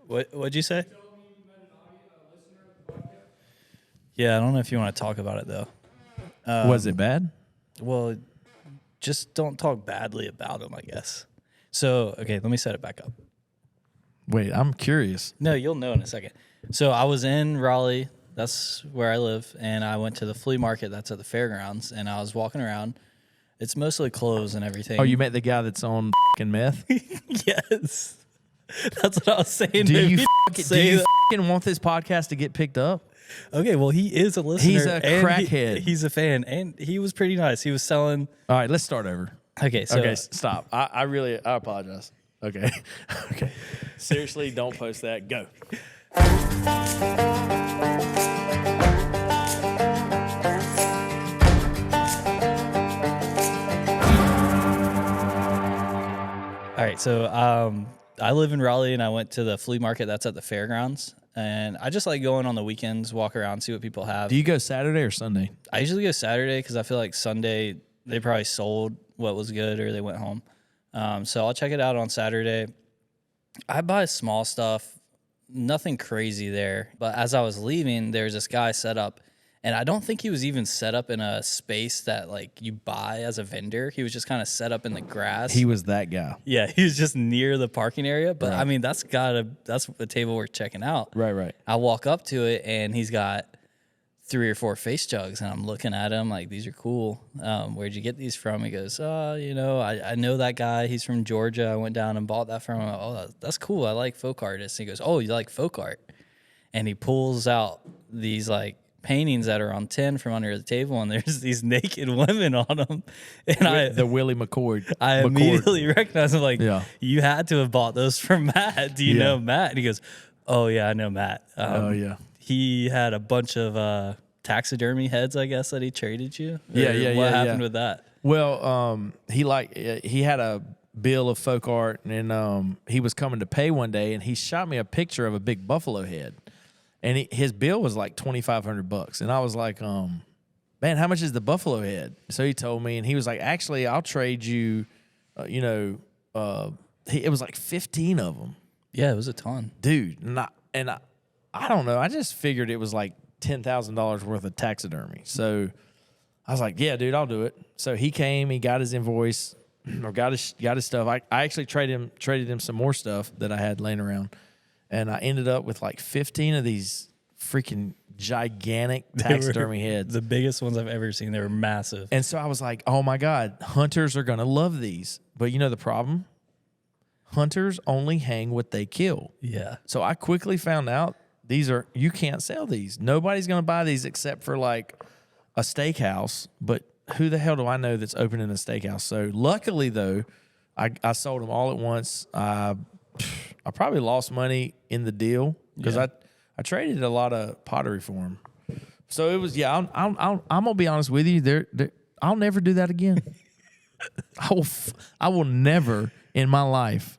What'd you say? Yeah, I don't know if you want to talk about it though. Was it bad? Well, just don't talk badly about him, I guess. So, okay, let me set it back up. Wait, I'm curious. No, you'll know in a second. So I was in Raleigh. That's where I live. And I went to the flea market that's at the fairgrounds. And I was walking around. It's mostly clothes and everything. Oh, you met the guy that's on fucking meth? Yes. That's what I was saying. Do Maybe you fucking want this podcast to get picked up? Okay, well, he is a listener. He's a crackhead. He's a fan. And he was pretty nice. He was selling. All right, let's start over. Okay, so. Okay, stop. I apologize. Okay. Okay. Seriously, don't post that. Go. All right, so I live in Raleigh, and I went to the flea market that's at the fairgrounds. And I just like going on the weekends, walk around, see what people have. Do you go Saturday or Sunday? I usually go Saturday because I feel like Sunday they probably sold what was good or they went home. So I'll check it out on Saturday. I buy small stuff, nothing crazy there. But as I was leaving, there's this guy set up, and I don't think he was even set up in a space that like you buy as a vendor. He was just kind of set up in the grass. He was that guy. Yeah, he was just near the parking area. But Right. I mean, that's a table worth checking out. Right. I walk up to it, and he's got 3 or 4 face jugs, and I'm looking at him like, these are cool. Where'd you get these from? He goes, I know that guy. He's from Georgia. I went down and bought that from him. Oh, that's cool. I like folk artists. And he goes, oh, you like folk art? And he pulls out these like paintings that are on tin from under the table, and there's these naked women on them. And The Willie McCord. I immediately recognized him, like, Yeah. You had to have bought those from Matt. Do you know Matt? And he goes, oh, yeah, I know Matt. Oh, yeah. He had a bunch of taxidermy heads, I guess, that he traded you. Yeah. What happened with that? Well, he had a bill of folk art, and he was coming to pay one day, and he shot me a picture of a big buffalo head, and his bill was like $2,500, and I was like, man, how much is the buffalo head? So he told me, and he was like, actually, I'll trade you, it was like 15 of them. Yeah, it was a ton, Dude. I don't know. I just figured it was like $10,000 worth of taxidermy. So I was like, yeah, dude, I'll do it. So he came, he got his invoice, or got his stuff. I actually traded him some more stuff that I had laying around. And I ended up with like 15 of these freaking gigantic taxidermy heads. The biggest ones I've ever seen. They were massive. And so I was like, oh my God, hunters are going to love these. But you know the problem? Hunters only hang what they kill. Yeah. So I quickly found out you can't sell these. Nobody's going to buy these except for like a steakhouse. But who the hell do I know that's opening a steakhouse? So luckily though, I sold them all at once. I probably lost money in the deal because I traded a lot of pottery for them. So it was, I'm gonna be honest with you. I'll never do that again. I will never in my life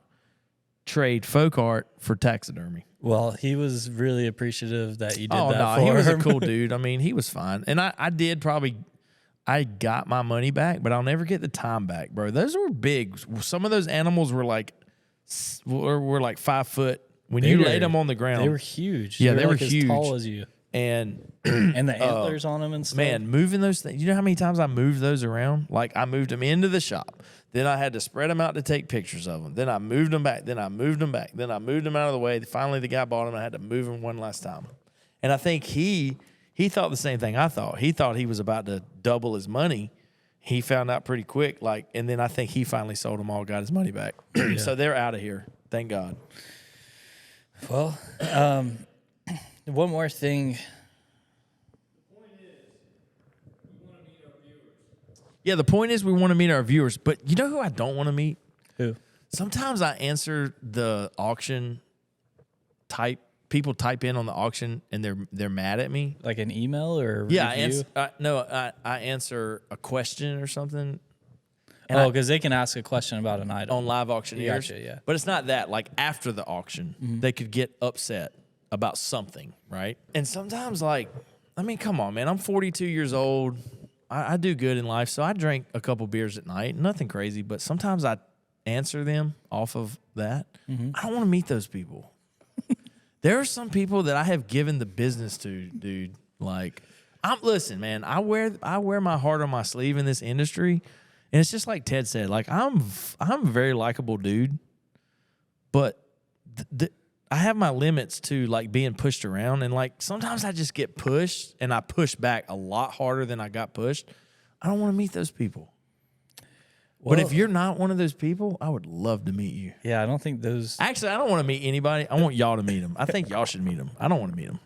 trade folk art for taxidermy. Well, he was really appreciative that you did Oh, that no, for he was him. a cool dude. I mean, he was fine. And I got my money back, but I'll never get the time back, bro. Those were big. Some of those animals were like 5 foot. When you laid them on the ground. They were huge. Yeah, they were like huge. as tall as you. And And the antlers on them and stuff. man, moving those things. You know how many times I moved those around? Like I moved them into the shop. Then I had to spread them out to take pictures of them. Then I moved them back. Then I moved them back. Then I moved them out of the way. Finally, the guy bought them. I had to move them one last time. And I think he thought the same thing I thought. He thought he was about to double his money. He found out pretty quick. And then I think he finally sold them all, got his money back. So they're out of here. Thank God. Well, one more thing. Yeah, the point is we want to meet our viewers. But you know who I don't want to meet? Who? Sometimes I answer the auction people type in on the auction and they're mad at me. Like an email or Yeah, review? I answer a question or something. And because they can ask a question about an item. On Live Auctioneers. Gotcha, yeah. But it's not that. Like after the auction, they could get upset about something, right? And sometimes come on, man. I'm 42 years old. I do good in life, so I drink a couple beers at night. Nothing crazy, but sometimes I answer them off of that. I don't want to meet those people. There are some people that I have given the business to, dude. Like, listen, man. I wear my heart on my sleeve in this industry, and it's just like Ted said. Like, I'm a very likable dude, but I have my limits to like being pushed around, and like sometimes I just get pushed, and I push back a lot harder than I got pushed. I don't want to meet those people. Well, but if you're not one of those people, I would love to meet you. Yeah, I don't think those... Actually, I don't want to meet anybody. I want y'all to meet them. I think y'all should meet them. I don't want to meet them.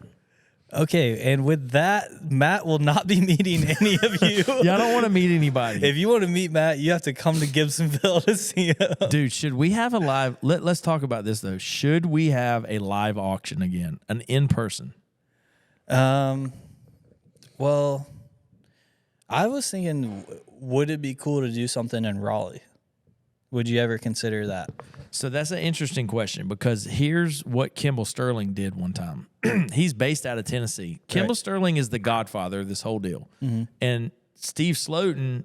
Okay, and with that, Matt will not be meeting any of you. Yeah, I don't want to meet anybody. If you want to meet Matt, you have to come to Gibsonville to see him. Dude, should we have a live... Let's talk about this, though. Should we have a live auction again? An in-person? Well, I was thinking, would it be cool to do something in Raleigh? Would you ever consider that? So that's an interesting question, because here's what Kimball Sterling did one time. He's based out of Tennessee. Kimball Sterling is the godfather of this whole deal. Mm-hmm. And Steve Slotin,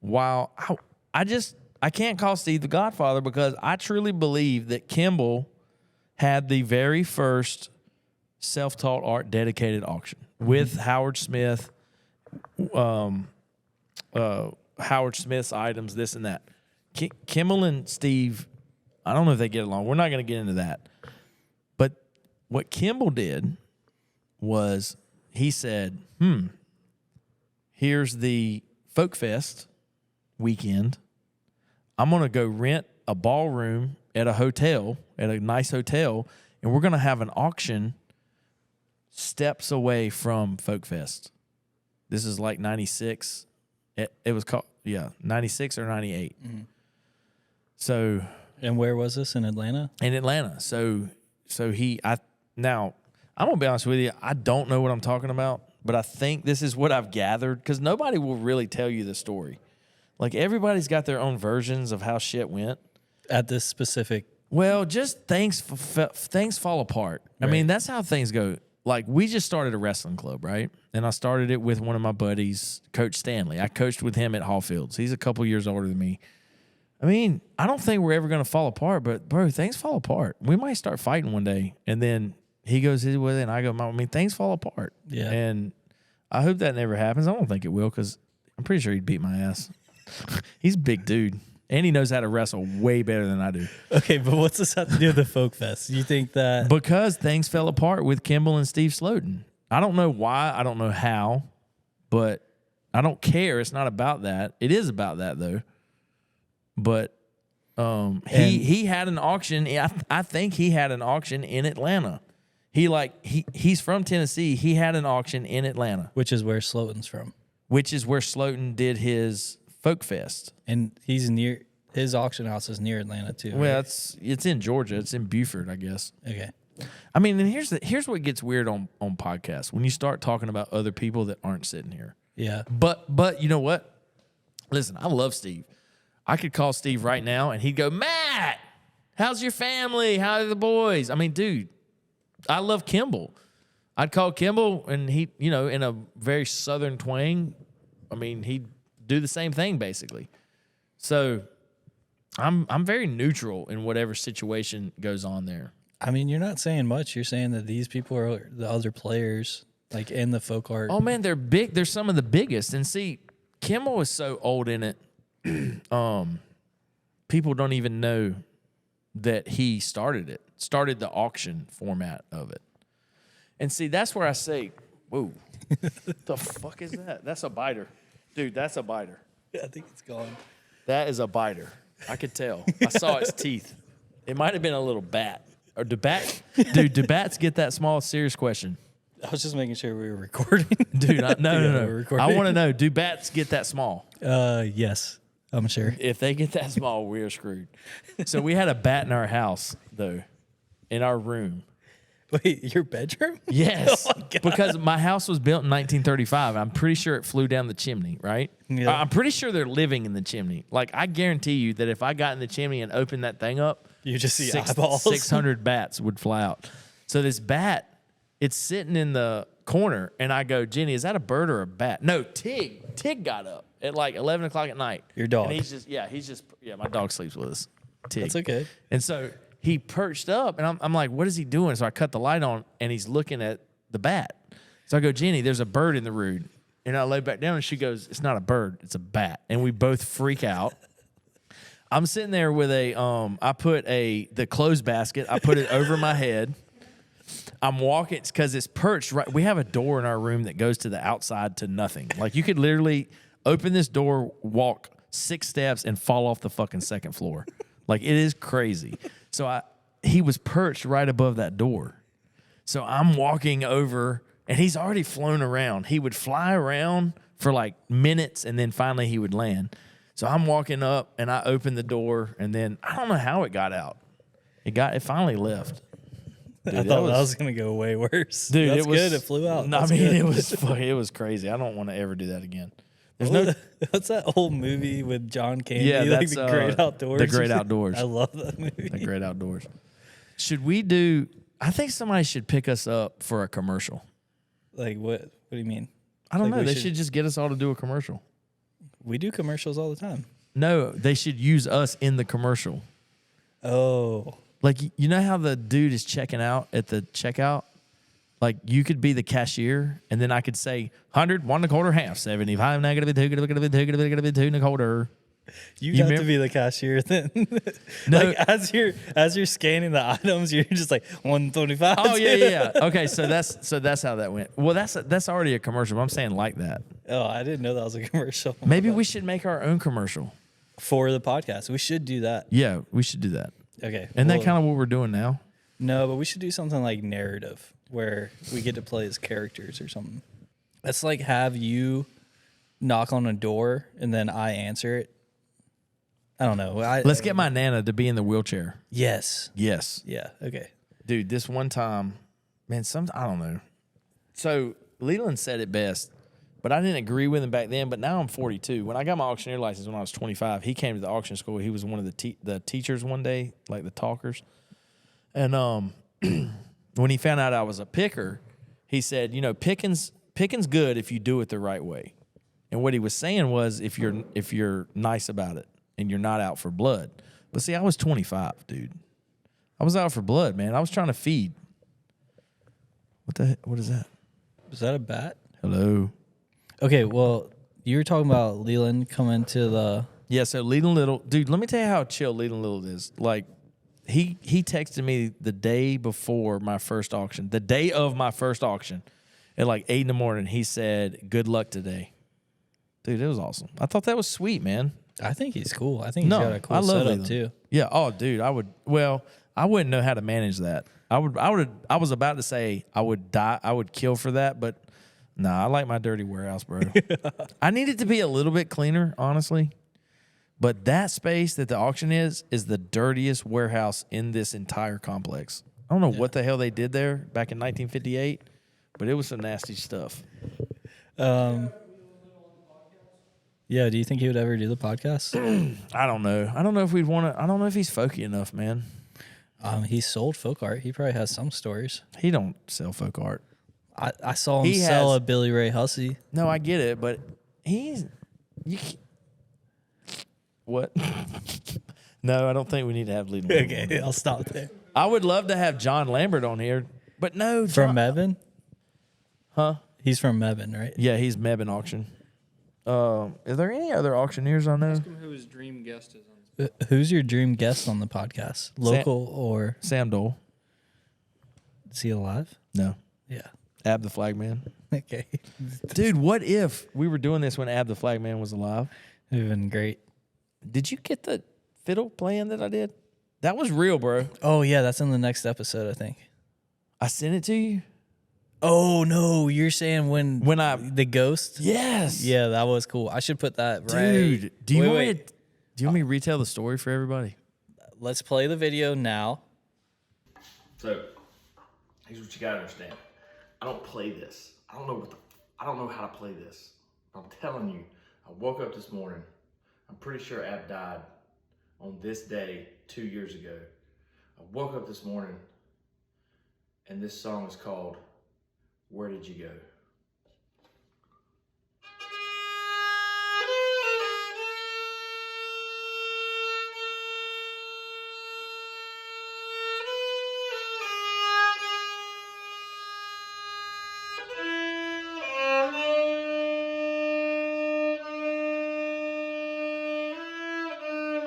while I can't call Steve the godfather, because I truly believe that Kimball had the very first self-taught art dedicated auction with Howard Smith, Howard Smith's items, this and that. Kimball and Steve, I don't know if they get along. We're not going to get into that. But what Kimball did was he said, here's the Folk Fest weekend. I'm going to go rent a ballroom at a hotel, at a nice hotel, and we're going to have an auction steps away from Folk Fest. This is like 96. It was called, 96 or 98. Mm-hmm. So, and where was this, in Atlanta? In Atlanta. Now I'm gonna be honest with you. I don't know what I'm talking about, but I think this is what I've gathered, because nobody will really tell you the story. Like, everybody's got their own versions of how shit went at this specific. Well, just things fall apart. Right. I mean, that's how things go. Like, we just started a wrestling club, right? And I started it with one of my buddies, Coach Stanley. I coached with him at Hallfields. He's a couple years older than me. I mean, I don't think we're ever going to fall apart, but, bro, things fall apart. We might start fighting one day, and then he goes his way, and I go my way. I mean, things fall apart. Yeah. And I hope that never happens. I don't think it will, because I'm pretty sure he'd beat my ass. He's a big dude, and he knows how to wrestle way better than I do. Okay, but what's this have to do with the Folk Fest? You think that... Because things fell apart with Kimball and Steve Slotin. I don't know why. I don't know how, but I don't care. It's not about that. It is about that, though. But he had an auction. I think he had an auction in Atlanta. He's from Tennessee. He had an auction in Atlanta, which is where Slotin's from. Which is where Slotin did his Folk Fest, and he's near his auction house is near Atlanta too. Well, right? it's in Georgia. It's in Beaufort, I guess. Okay. I mean, and here's what gets weird on podcasts, when you start talking about other people that aren't sitting here. Yeah. But you know what? Listen, I love Steve. I could call Steve right now, and he'd go, Matt, how's your family? How are the boys? I mean, dude, I love Kimball. I'd call Kimball, and he, in a very southern twang, I mean, he'd do the same thing, basically. So I'm very neutral in whatever situation goes on there. I mean, you're not saying much. You're saying that these people are the other players, like in the folk art. Oh, man, they're big. They're some of the biggest. And see, Kimball was so old in it, people don't even know that he started the auction format of it. And see, that's where I say, whoa, the fuck is that? That's a biter. Dude, that's a biter. Yeah, I think it's gone. That is a biter. I could tell. I saw its teeth. It might have been a little bat. Or do bats get that small? Serious question. I was just making sure we were recording. Dude, no. Recording. I want to know, do bats get that small? Yes, I'm sure. If they get that small, we're screwed. So we had a bat in our house, though, in our room. Wait, your bedroom? Yes, oh because my house was built in 1935. I'm pretty sure it flew down the chimney, right? Yeah. I'm pretty sure they're living in the chimney. Like, I guarantee you that if I got in the chimney and opened that thing up, you just see eyeballs. 600 bats would fly out. So this bat, it's sitting in the corner, and I go, Jenny, is that a bird or a bat? No, Tig. Tig got up at like 11 o'clock at night. Your dog. And he's just, my dog sleeps with us. Tig. That's okay. And so he perched up, and I'm like, what is he doing? So I cut the light on, and he's looking at the bat. So I go, Jenny, there's a bird in the room. And I lay back down, and she goes, it's not a bird, it's a bat. And we both freak out. I'm sitting there with I put the clothes basket, I put it over my head. I'm walking, because it's perched right. We have a door in our room that goes to the outside to nothing. Like, you could literally open this door, walk 6 steps, and fall off the fucking second floor. Like, it is crazy. So he was perched right above that door. So I'm walking over, and he's already flown around. He would fly around for like minutes, and then finally he would land. So I'm walking up, and I open the door, and then I don't know how it got out. It finally left. Dude, I thought that was gonna go way worse. Dude, That's good. It flew out. No, I That's mean, good. it was crazy. I don't want to ever do that again. There's What's that old movie with John Candy? Yeah, like that's The Great Outdoors. The Great Outdoors. I love that movie. The Great Outdoors. Should we do? I think somebody should pick us up for a commercial. Like what? What do you mean? I don't Like know. They should just get us all to do a commercial. We do commercials all the time. No, they should use us in the commercial. Oh. Like, you know how the dude is checking out at the checkout? Like, you could be the cashier, and then I could say 100, 1 1/4, half, 75, negative, 2, negative, 2, negative, 2 1/4. You have to be the cashier then. No. Like as you're scanning the items, you're just like 125. Oh yeah. Okay, so that's how that went. Well, that's already a commercial. But I'm saying like that. Oh, I didn't know that was a commercial. Maybe we should make our own commercial for the podcast. We should do that. Yeah, we should do that. Okay. Isn't that kind of what we're doing now? No, but we should do something like narrative where we get to play as characters or something. Let's like have you knock on a door and then I answer it. I don't know. Let's get my Nana to be in the wheelchair. Yes. Yes. Yeah. Okay. Dude, this one time, man, I don't know. So Leland said it best, but I didn't agree with him back then. But now I'm 42. When I got my auctioneer license when I was 25, he came to the auction school. He was one of the teachers one day, like the talkers. And when he found out I was a picker, he said, you know, picking's good if you do it the right way. And what he was saying was if you're nice about it and you're not out for blood. But see, I was 25, dude. I was out for blood, man. I was trying to feed. What is that? Is that a bat? Hello. Okay, well, you were talking about Leland coming to the... Yeah, so Leland Little... Dude, let me tell you how chill Leland Little is. Like, he texted me the day before my first auction. The day of my first auction. At like 8 in the morning, he said, good luck today. Dude, it was awesome. I thought that was sweet, man. I think he's cool. I think he's got a cool setup, Leland too. Yeah, oh, dude, I wouldn't know how to manage that. I was about to say I would die, I would kill for that, but nah, I like my dirty warehouse, bro. I need it to be a little bit cleaner, honestly. But that space that the auction is the dirtiest warehouse in this entire complex. I don't know what the hell they did there back in 1958, but it was some nasty stuff. Yeah, do you think he would ever do the podcast? I don't know. I don't know if we'd want to. I don't know if he's folky enough, man. He sold folk art. He probably has some stories. He don't sell folk art. I saw him sell a Billy Ray Hussey. No, I get it, but what? No, I don't think we need to have leading. Okay, I'll stop there. I would love to have John Lambert on here, but no. From Mebane? Huh? He's from Mebane, right? Yeah, he's Mebane Auction. Are there any other auctioneers I know? Ask him who his dream guest is on. Who's your dream guest on the podcast? Local or Sam Dole? Is he alive? No. Yeah. Ab the Flagman. Okay. Dude, what if we were doing this when Ab the Flagman was alive? It would have been great. Did you get the fiddle playing that I did? That was real, bro. Oh, yeah, that's in the next episode, I think. I sent it to you? Oh, no, you're saying when the ghost? Yes. Yeah, that was cool. I should put that Dude, do you want me to retell the story for everybody? Let's play the video now. So, here's what you gotta understand. I don't play this. I don't know how to play this. I'm telling you, I woke up this morning. I'm pretty sure Ab died on this day 2 years ago. I woke up this morning and this song is called Where Did You Go?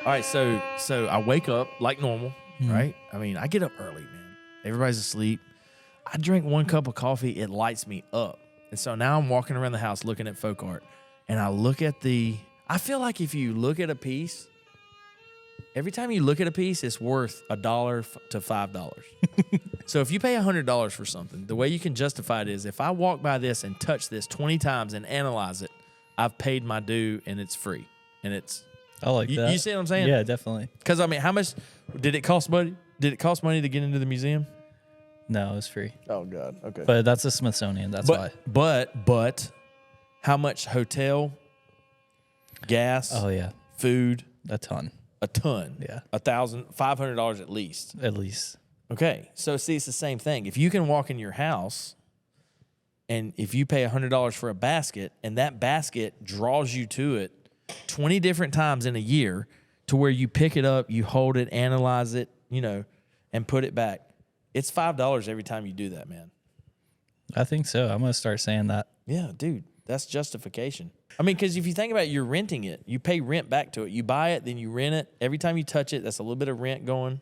All right, so I wake up like normal, right? I mean, I get up early, man. Everybody's asleep. I drink 1 cup of coffee. It lights me up. And so now I'm walking around the house looking at folk art. And I look at I feel like if you look at a piece, every time you look at a piece, it's worth $1 to $5. So if you pay $100 for something, the way you can justify it is if I walk by this and touch this 20 times and analyze it, I've paid my due and it's free. And it's... I like that. You see what I'm saying? Yeah, definitely. Because, I mean, how much did it cost money? Did it cost money to get into the museum? No, it was free. Oh, God. Okay. But that's the Smithsonian. That's why. But how much hotel, gas, Oh, yeah. food? A ton. A ton. Yeah. $500 at least. At least. Okay. So, see, it's the same thing. If you can walk in your house and if you pay $100 for a basket and that basket draws you to it 20 different times in a year to where you pick it up, you hold it, analyze it, and put it back. It's $5 every time you do that, man. I think so. I'm going to start saying that. Yeah, dude, that's justification. I mean, because if you think about it, you're renting it. You pay rent back to it. You buy it, then you rent it. Every time you touch it, that's a little bit of rent going,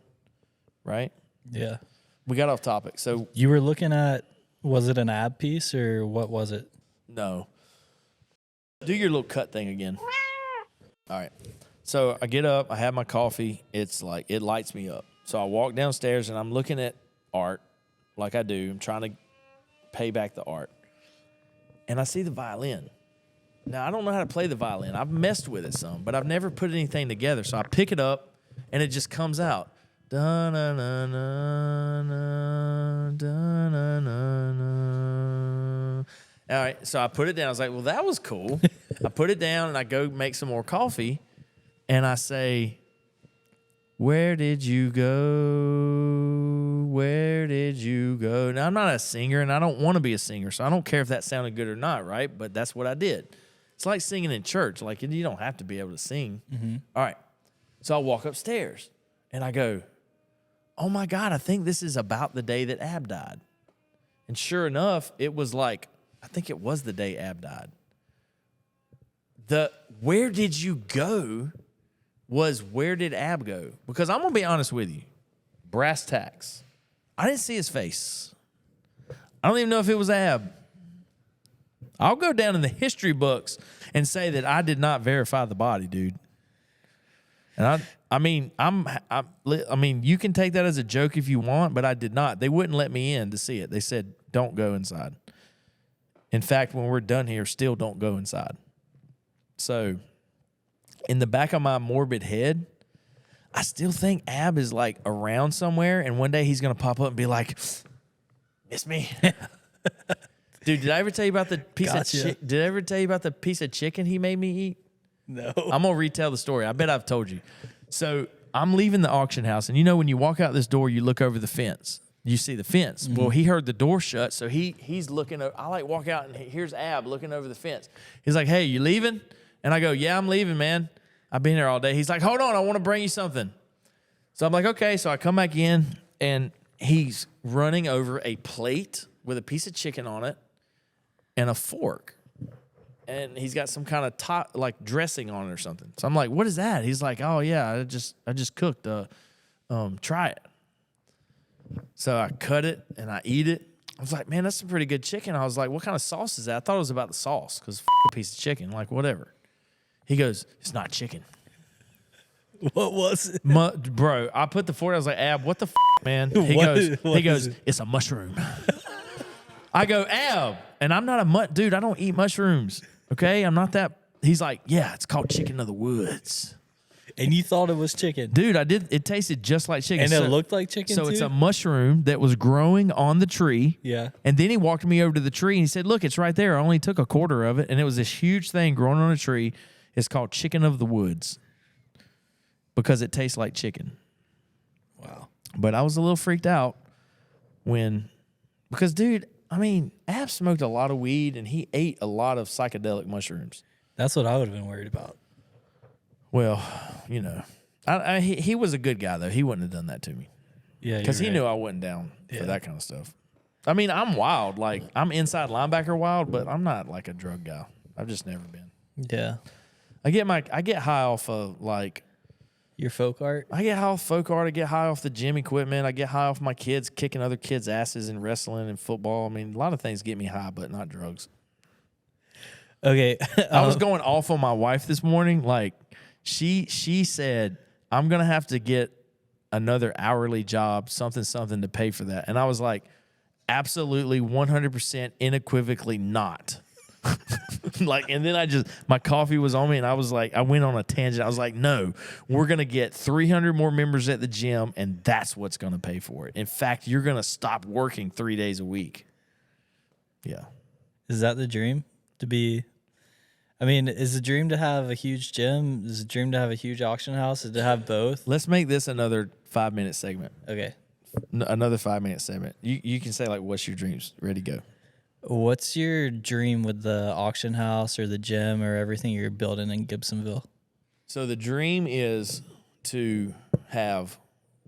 right? Yeah. We got off topic. So You were looking at, was it an ab piece or what was it? no. Do your little cut thing again. All right. So I get up, I have my coffee. It's like, it lights me up. So I walk downstairs and I'm looking at art like I do. I'm trying to pay back the art. And I see the violin. Now, I don't know how to play the violin. I've messed with it some, but I've never put anything together. So I pick it up and it just comes out. Da-na-na-na-na, da-na-na-na. All right, so I put it down. I was like, well, that was cool. I put it down, and I go make some more coffee, and I say, where did you go? Where did you go? Now, I'm not a singer, and I don't want to be a singer, so I don't care if that sounded good or not, right? But that's what I did. It's like singing in church. Like, you don't have to be able to sing. Mm-hmm. All right, so I walk upstairs, and I go, oh, my God, I think this is about the day that Ab died. And sure enough, it was like, I think it was the day Ab died. The where did you go was where did Ab go? Because I'm going to be honest with you. Brass tacks. I didn't see his face. I don't even know if it was Ab. I'll go down in the history books and say that I did not verify the body, dude. And I mean, you can take that as a joke if you want, but I did not. They wouldn't let me in to see it. They said, don't go inside. In fact, when we're done here, still don't go inside. So, in the back of my morbid head, I still think Ab is like around somewhere, and one day he's gonna pop up and be like, "Miss me, dude." Did I ever tell you about the piece of Did I ever tell you about the piece of chicken he made me eat? No. I'm gonna retell the story. I bet I've told you. So I'm leaving the auction house, and when you walk out this door, you look over the fence. You see the fence. Mm-hmm. Well, he heard the door shut, so he's looking. I like walk out, and here's Ab looking over the fence. He's like, "Hey, you leaving?" And I go, "Yeah, I'm leaving, man. I've been here all day." He's like, "Hold on, I want to bring you something." So I'm like, "Okay." So I come back in, and he's running over a plate with a piece of chicken on it and a fork, and he's got some kind of like dressing on it or something. So I'm like, "What is that?" He's like, "Oh yeah, I just cooked. Try it." So I cut it and I eat it. I was like, man, that's some pretty good chicken. I was like, what kind of sauce is that? I thought it was about the sauce because a piece of chicken, like whatever. He goes, it's not chicken. What was it? Bro, I put the fork. I was like, Ab, what the man? He goes, it's a mushroom. I go, Ab, and I'm not a dude. I don't eat mushrooms. Okay, I'm not that. He's like, yeah, it's called chicken of the woods. And you thought it was chicken. Dude, I did. It tasted just like chicken. And it looked like chicken, so too? It's a mushroom that was growing on the tree. Yeah. And then he walked me over to the tree and he said, look, it's right there. I only took a quarter of it. And it was this huge thing growing on a tree. It's called chicken of the woods because it tastes like chicken. Wow. But I was a little freaked out because, dude, I mean, Ab smoked a lot of weed and he ate a lot of psychedelic mushrooms. That's what I would have been worried about. Well, he was a good guy, though. He wouldn't have done that to me. Yeah, because he knew I wasn't down for that kind of stuff. I mean, I'm wild. Like, I'm inside linebacker wild, but I'm not like a drug guy. I've just never been. Yeah. I get high off of like Your folk art? I get high off folk art. I get high off the gym equipment. I get high off my kids kicking other kids' asses in wrestling and football. I mean, a lot of things get me high, but not drugs. Okay. I was going off on my wife this morning. Like, she said, I'm going to have to get another hourly job, something to pay for that. And I was like, absolutely 100% unequivocally not. Like, and then my coffee was on me and I was like, I went on a tangent. I was like, no, we're going to get 300 more members at the gym and that's what's going to pay for it. In fact, you're going to stop working 3 days a week. Yeah. Is that the dream? Is the dream to have a huge gym? Is the dream to have a huge auction house? Is to have both? Let's make this another 5-minute segment. Okay. Another 5-minute segment. You can say, like, what's your dreams? Ready, go. What's your dream with the auction house or the gym or everything you're building in Gibsonville? So the dream is to have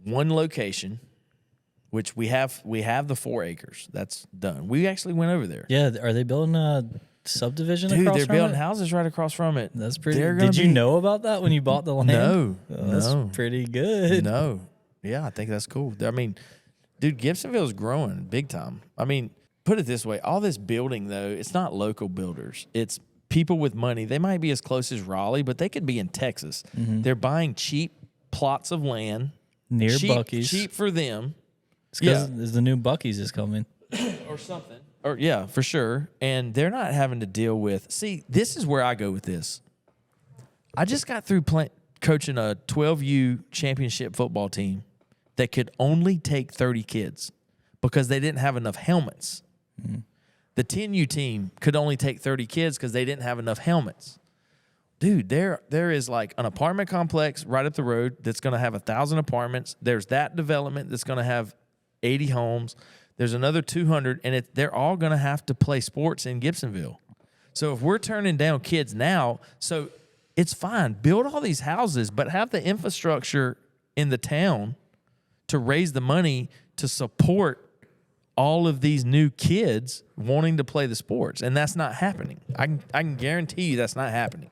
one location, which we have the 4 acres. That's done. We actually went over there. Yeah, are they building a subdivision Dude, across they're from building it? houses right across from it. That's pretty. They're Did you be- know about that when you bought the land? No, That's pretty good. No. Yeah, I think that's cool. I mean, dude, Gibsonville's growing big time. I mean, put it this way. All this building, though, it's not local builders. It's people with money. They might be as close as Raleigh, but they could be in Texas. Mm-hmm. They're buying cheap plots of land. Near Buc-ee's. Cheap for them. It's because the new Buc-ee's is coming. Or something. Or yeah, for sure. And they're not having to deal with. See, this is where I go with this. I just got through coaching a 12U championship football team that could only take 30 kids because they didn't have enough helmets. Mm-hmm. The 10U team could only take 30 kids because they didn't have enough helmets. Dude, there is like an apartment complex right up the road that's going to have 1,000 apartments. There's that development that's going to have 80 homes. There's another 200, and they're all going to have to play sports in Gibsonville. So if we're turning down kids now, so it's fine. Build all these houses, but have the infrastructure in the town to raise the money to support all of these new kids wanting to play the sports. And that's not happening. I can guarantee you that's not happening.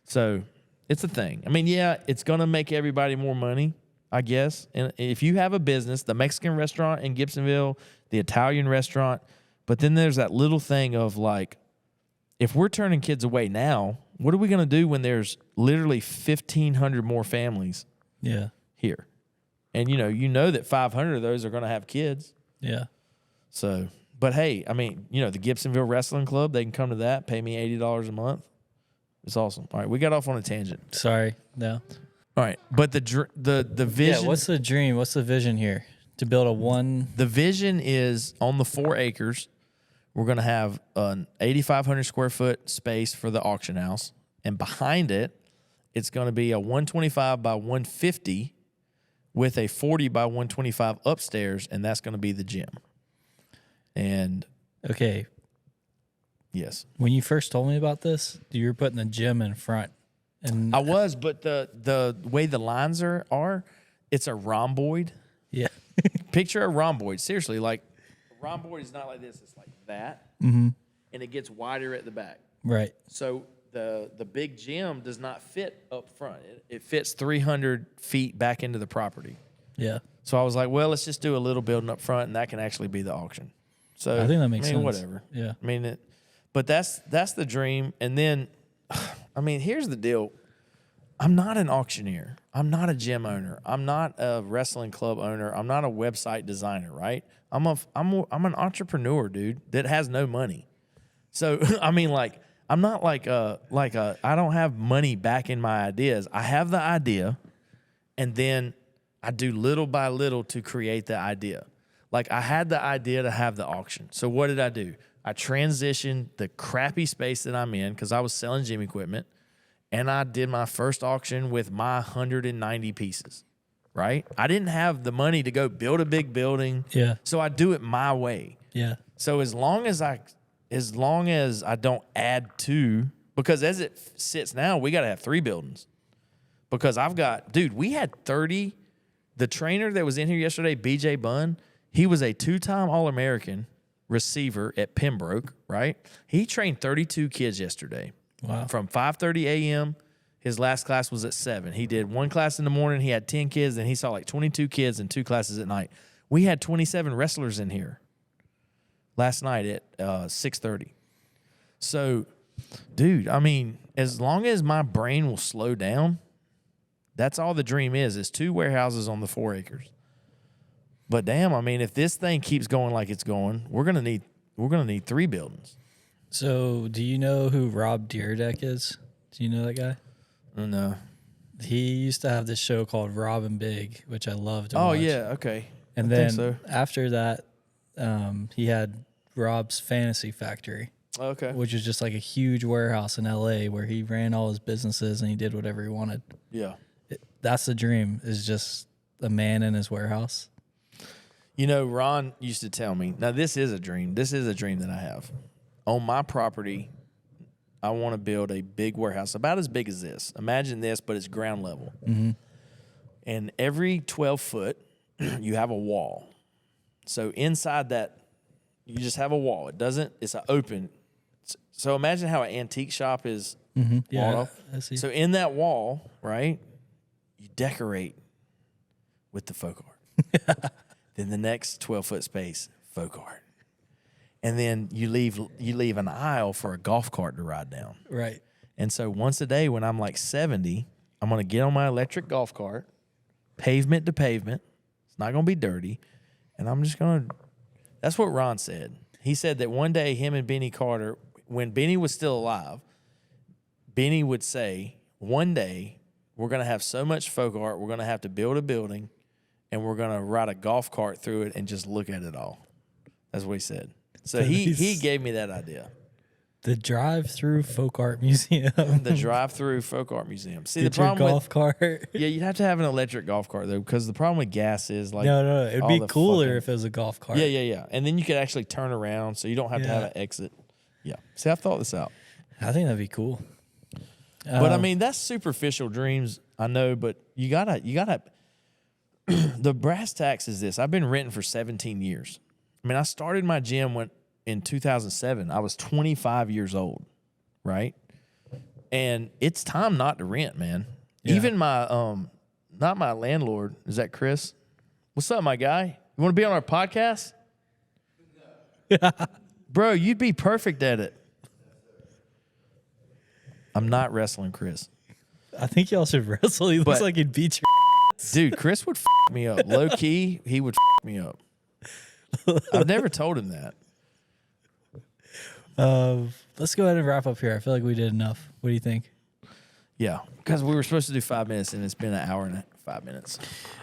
So it's a thing. I mean, yeah, it's going to make everybody more money, I guess. And if you have a business, the Mexican restaurant in Gibsonville, the Italian restaurant, but then there's that little thing of like, if we're turning kids away now, what are we going to do when there's literally 1,500 more families here? And you know that 500 of those are going to have kids. Yeah. So, but hey, I mean, the Gibsonville Wrestling Club, they can come to that, pay me $80 a month. It's awesome. All right, we got off on a tangent. Sorry, no. All right, but the vision. Yeah, what's the dream? What's the vision here? To build a one. The vision is on the 4 acres. We're going to have an 8,500 square foot space for the auction house, and behind it, it's going to be a 125 by 150 with a 40 by 125 upstairs, and that's going to be the gym. And okay. Yes. When you first told me about this, you were putting the gym in front. And I was, but the way the lines are, it's a rhomboid. Yeah. Picture a rhomboid. Seriously, like a rhomboid is not like this. It's like that. Mm-hmm. And it gets wider at the back. Right. So the big gym does not fit up front. It fits 300 feet back into the property. Yeah. So I was like, well, let's just do a little building up front, and that can actually be the auction. So I think that makes sense. Whatever. Yeah. I mean, but that's the dream. And then, I mean, here's the deal. I'm not an auctioneer. I'm not a gym owner. I'm not a wrestling club owner. I'm not a website designer, right? I'm an entrepreneur, dude, that has no money. So, I mean, like, I'm not I don't have money backing my ideas. I have the idea, and then I do little by little to create the idea. Like, I had the idea to have the auction. So what did I do? I transitioned the crappy space that I'm in because I was selling gym equipment, and I did my first auction with my 190 pieces, right? I didn't have the money to go build a big building. Yeah. So I do it my way. Yeah. So as long as I don't add to, because as it sits now, we got to have 3 buildings. Because we had 30. The trainer that was in here yesterday, BJ Bunn, he was a 2-time All-American receiver at Pembroke, right? He trained 32 kids yesterday. Wow. From 5:30 a.m. His last class was at 7. He did one class in the morning. He had 10 kids, and he saw like 22 kids in 2 classes at night. We had 27 wrestlers in here last night at 6:30. So, dude, I mean, as long as my brain will slow down, that's all the dream is 2 warehouses on the 4 acres. But damn, I mean, if this thing keeps going like it's going, we're gonna need 3 buildings. So, do you know who Rob Dyrdek is? Do you know that guy? No. He used to have this show called Rob and Big, which I loved to Oh watch. yeah, okay. And I then think so. after that, he had Rob's Fantasy Factory, Okay. which is just like a huge warehouse in LA where he ran all his businesses and he did whatever he wanted. Yeah. That's the dream, is just a man in his warehouse. You know, Ron used to tell me, now this is a dream. This is a dream that I have. On my property, I want to build a big warehouse, about as big as this. Imagine this, but it's ground level. Mm-hmm. And every 12 foot, you have a wall. So inside that, you just have a wall. It's an open. So imagine how an antique shop is walled Yeah, off. I see. So in that wall, right, you decorate with the folk art. Then the next 12-foot space, folk art. And then you leave an aisle for a golf cart to ride down. Right. And so once a day when I'm like 70, I'm going to get on my electric golf cart, pavement to pavement. It's not going to be dirty. And I'm just going to – that's what Ron said. He said that one day him and Benny Carter, when Benny was still alive, Benny would say, one day we're going to have so much folk art, we're going to have to build a building, and we're going to ride a golf cart through it and just look at it all. That's what he said. So he gave me that idea. The Drive-Thru Folk Art Museum. The Drive-Thru Folk Art Museum. See, Get the problem your golf cart. Yeah, you'd have to have an electric golf cart, though, because the problem with gas is like No. It'd all be the cooler fucking- if it was a golf cart. Yeah. And then you could actually turn around, so you don't have to have Yeah. an exit. Yeah. See, I've thought this out. I think that'd be cool. But I mean, that's superficial dreams, I know, but you gotta the brass tacks is this. I've been renting for 17 years. I mean, I started my gym in 2007. I was 25 years old, right? And it's time not to rent, man. Yeah. Even my not my landlord, is that Chris? What's up, my guy? You want to be on our podcast? Bro, you'd be perfect at it. I'm not wrestling Chris. I think y'all should wrestle. He looks But- like he'd beat your Dude, Chris would me up. Low key, he would me up. I've never told him that. Let's go ahead and wrap up here. I feel like we did enough. What do you think? Yeah, because we were supposed to do 5 minutes, and it's been an hour and 5 minutes.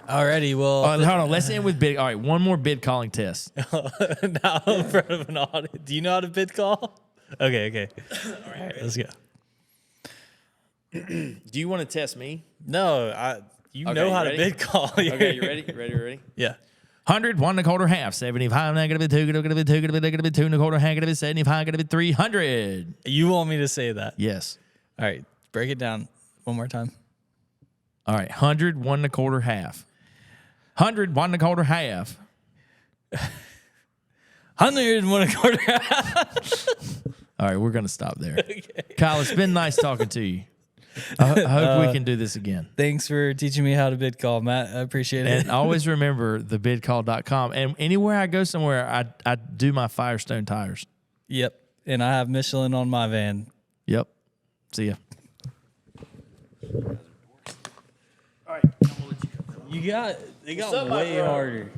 Alrighty, well, Hold on, let's end with bid. All right, one more bid calling test. now in front of an audience. Do you know how to bid call? Okay. All right, let's go. Do you want to test me? No, you Okay, know you how ready? to bid call. Okay, you ready? Ready? Yeah. 100, 1 1/4, half, 75, negative 2, negative 2, negative 2 1/4, negative 75, negative 300. You want me to say that? Yes. All right, break it down one more time. All right, 100, 1 1/4, half. 100, 1 1/4, half. 100 and 1 1/4. All right, we're going to stop there. Okay. Kyle, it's been nice talking to you. I hope we can do this again. Thanks for teaching me how to bid call, Matt. I appreciate it. And always remember thebidcall.com. And anywhere I go somewhere, I do my Firestone tires. Yep. And I have Michelin on my van. Yep. See ya. They got What's up, my way bro? harder.